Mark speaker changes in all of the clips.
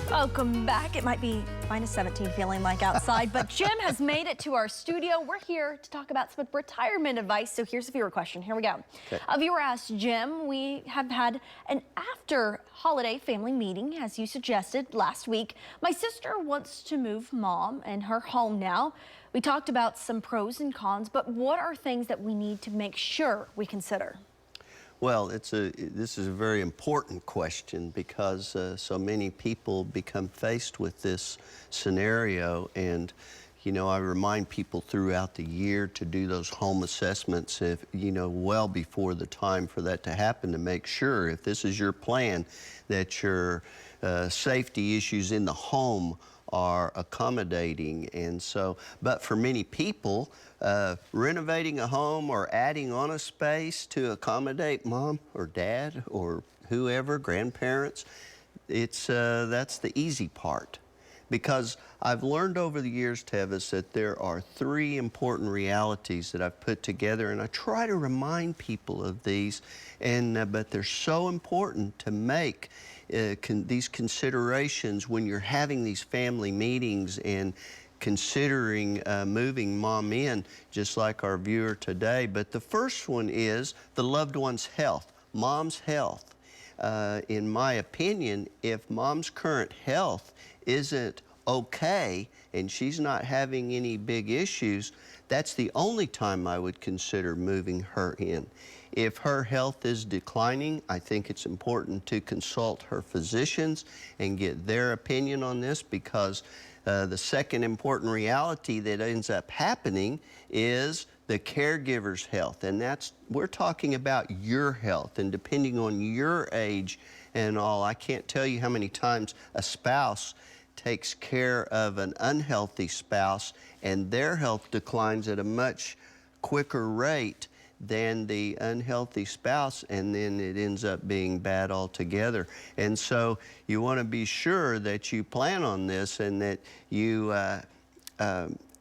Speaker 1: Welcome back. It might be -17 feeling like outside, but Jim has made it to our studio. We're here to talk about some retirement advice. So here's a viewer question. Here we go.
Speaker 2: Okay.
Speaker 1: A viewer asked, Jim, we have had an after holiday family meeting, as you suggested last week. My sister wants to move mom and her home now. We talked about some pros and cons, but what are things that we need to make sure we consider?
Speaker 2: Well, this is a very important question because so many people become faced with this scenario, and I remind people throughout the year to do those home assessments if well before the time for that to happen, to make sure, if this is your plan, that your safety issues in the home are accommodating. And so, but for many people, renovating a home or adding on a space to accommodate mom or dad or whoever, grandparents, that's the easy part. Because I've learned over the years, Tevis, that there are three important realities that I've put together, and I try to remind people of these, but they're so important to make these considerations when you're having these family meetings and considering moving mom in, just like our viewer today. But the first one is the loved one's health, mom's health. In my opinion, if mom's current health isn't okay and she's not having any big issues, that's the only time I would consider moving her in. If her health is declining, I think it's important to consult her physicians and get their opinion on this, because the second important reality that ends up happening is the caregiver's health, and we're talking about your health, and depending on your age and all, I can't tell you how many times a spouse takes care of an unhealthy spouse and their health declines at a much quicker rate than the unhealthy spouse, and then it ends up being bad altogether. And so you want to be sure that you plan on this and that you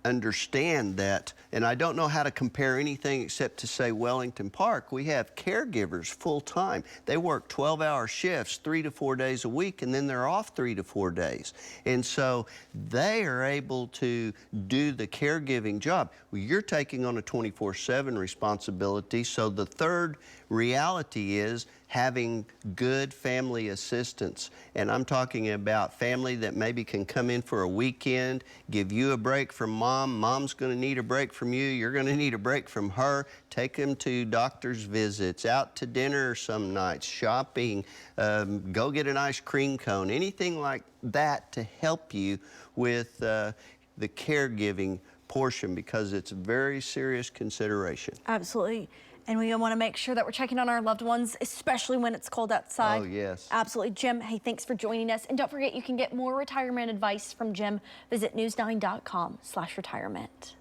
Speaker 2: understand that. And I don't know how to compare anything except to say Wellington Park, we have caregivers full time. They work 12-hour shifts 3 to 4 days a week, and then they're off 3 to 4 days. And so they are able to do the caregiving job. Well, you're taking on a 24/7 responsibility. So the third reality is having good family assistance. And I'm talking about family that maybe can come in for a weekend, give you a break from mom. Mom's going to need a break from you. You're going to need a break from her. Take them to doctor's visits, out to dinner some nights, shopping, go get an ice cream cone, anything like that to help you with the caregiving portion, because it's a very serious consideration.
Speaker 1: Absolutely. And we want to make sure that we're checking on our loved ones, especially when it's cold outside.
Speaker 2: Oh, yes.
Speaker 1: Absolutely. Jim, hey, thanks for joining us. And don't forget, you can get more retirement advice from Jim. Visit news9.com/retirement.